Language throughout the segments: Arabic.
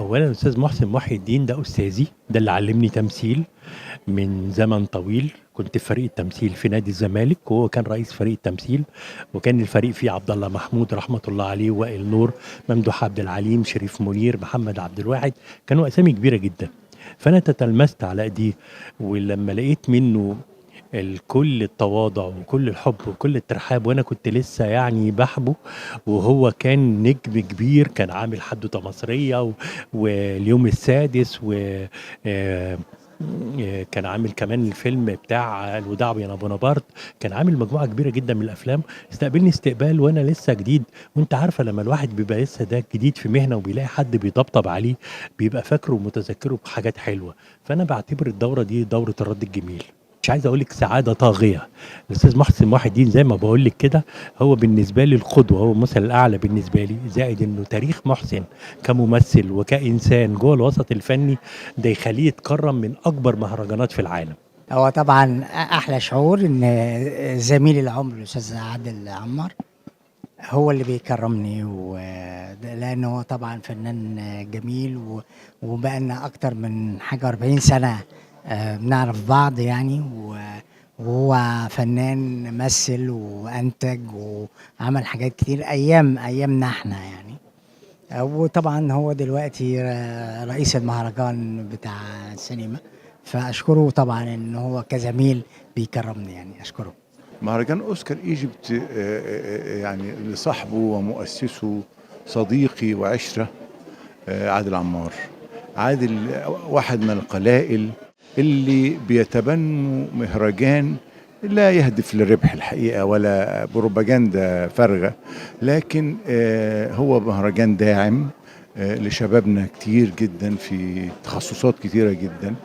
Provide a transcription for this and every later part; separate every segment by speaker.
Speaker 1: أولًا الأستاذ محسن محي الدين ده أستاذي، ده اللي علّمني تمثيل من زمن طويل، كنت في فريق التمثيل في نادي الزمالك وهو كان رئيس فريق التمثيل، وكان الفريق فيه عبد الله محمود رحمة الله عليه، وائل نور، ممدوح عبد العليم، شريف منير، محمد عبد الواحد، كانوا أسامي كبيرة جدًا. فأنا تتلمذت على إيديه، ولمّا لقيت منّه كل التواضع وكل الحب وكل الترحاب وأنا كنت لسه يعني باحبو، وهو كان نجم كبير، كان عامل حدوتة مصرية واليوم السادس آآ كان عامل كمان الفيلم بتاع الوداع بين بونابرت، كان عامل مجموعة كبيرة جدًا من الأفلام، استقبلني استقبال وأنا لسه جديد، وأنتِ عارفة لمّا الواحد بيبقى لسه ده جديد في مهنة وبيلاقي حد بيطبطب عليه، بيبقى فاكره ومتذكره بحاجات حلوة، فأنا باعتبر الدورة دي دورة الرد الجميل. مش عايز أقول لِك سعادة طاغية. الأستاذ محسن محي الدين زي ما باقول لِك كده، هو بالنسبة لي القدوة، هو المثل الأعلى بالنسبة لي، زائد إنه تاريخ محسن كممثل وكإنسان جوّه الوسط الفني، ده يخلّيه يتكرّم من أكبر مهرجانات في العالم.
Speaker 2: هو طبعًا أحلى شعور إن زميل العمر الأستاذ عادل عمار هو اللي بيكرّمني لإن هو طبعًا فنان جميل وبقى لنا أكتر من حاجة 40 سنة بنعرف بعض يعني وهو فنان مثّل وأنتج وعمل حاجات كتير أيامنا إحنا يعني. وطبعًا هو دلوقتي رئيس المهرجان بتاع السينما، فأشكره طبعًا إن هو كزميل بيكرّمني يعني أشكره.
Speaker 3: مهرجان أوسكار إيجيبت يعني لصاحبه ومؤسسه صديقي وعشرة عادل عمار. عادل واحد من القلائل اللي بيتبنوا مهرجان لا يهدف للربح الحقيقة ولا بروباجندا فارغة، لكن هو مهرجان داعم لشبابنا كتير جدا في تخصصات كتيرة جدا،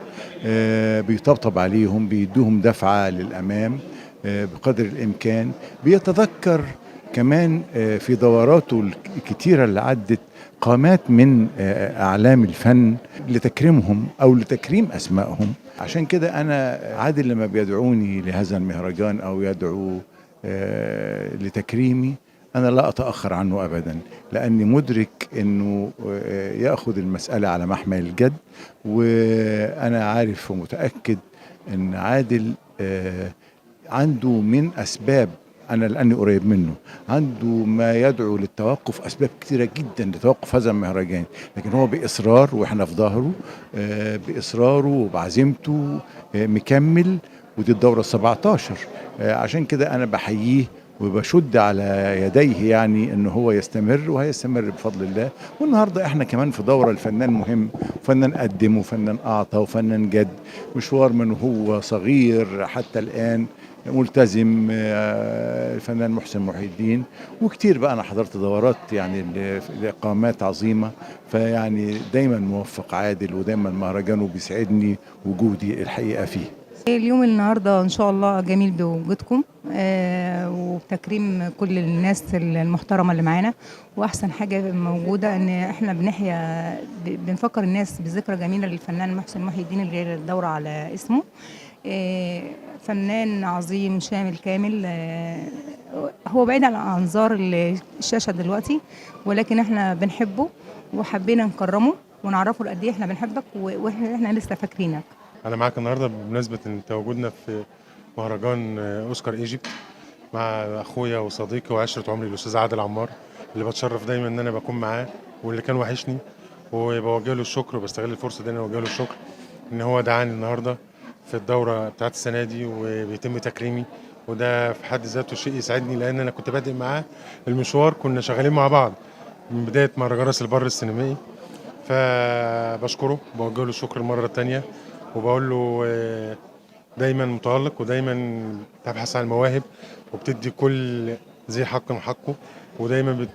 Speaker 3: بيطبطب عليهم، بيدوهم دفعة للأمام بقدر الإمكان. بيتذكر كمان في دوراته الكتيرة اللي عدت قامات من أعلام الفن لتكريمهم أو لتكريم أسمائهم. عشان كده أنا عادل لما بيدعوني لهذا المهرجان أو يدعو لتكريمي، أنا لا أتأخر عنه أبدا، لأني مدرك أنه يأخذ المسألة على محمل الجد. وأنا عارف ومتأكد أن عادل عنده من أسباب، أنا لأني قريب منه، عنده ما يدعو للتوقف، أسباب كثيرة جدا لتوقف هذا المهرجان، لكن هو بإصرار وإحنا في ظهره، بإصراره وبعزيمته مكمل. ودي الدورة 17. عشان كده أنا بحييه وبشد على يديه يعني انه هو يستمر وهيستمر بفضل الله. والنهارده احنا كمان في دوره، الفنان مهم، فنان قدم وفنان اعطى وفنان جد مشوار من هو صغير حتى الان ملتزم. الفنان محسن محي الدين وكتير بقى انا حضرت دورات يعني لاقامات عظيمه، فيعني دايما موفق عادل ودايما مهرجانه بيسعدني وجودي الحقيقه فيه.
Speaker 4: اليوم النهارده إن شاء الله جميل بوجودكم وبتكريم كل الناس المحترمة اللي معانا، وأحسن حاجة موجودة إن إحنا بنفكر الناس بذكرى جميلة للفنان محسن محي الدين اللي الدورة على اسمه. فنان عظيم شامل كامل، هو بعيد عن أنظار الشاشة دلوقتي، ولكن إحنا بنحبه وحبينا نكرمه ونعرفه قد إيه إحنا بنحبك وإحنا لسه فاكرينك.
Speaker 5: أنا معاك النهارده بمناسبة إن تواجدنا في مهرجان أوسكار إيجيبت مع أخويا وصديقي وعشرة عمري الأستاذ عادل عمار، اللي بتشرف دايما إن أنا بكون معاه واللي كان وحشني، وبوجه له الشكر وبستغل الفرصة دي إن أنا أوجه له الشكر إن هو دعاني النهارده في الدورة بتاعت السنة دي وبيتم تكريمي، وده في حد ذاته شيء يسعدني لأن أنا كنت بادئ معاه المشوار، كنا شغالين مع بعض من بداية مهرجان راس البر السينمائي. فبشكره وبوجه له الشكر المرة التانية وبقول له دايما متألق ودايما تبحث عن المواهب وبتدي كل ذي حق حقه، ودايما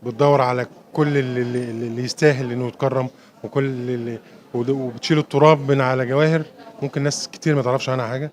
Speaker 5: بتدور على كل اللي يستاهل انه يتكرم، وكل وبتشيل التراب من على جواهر ممكن ناس كتير ما تعرفش عنها حاجة.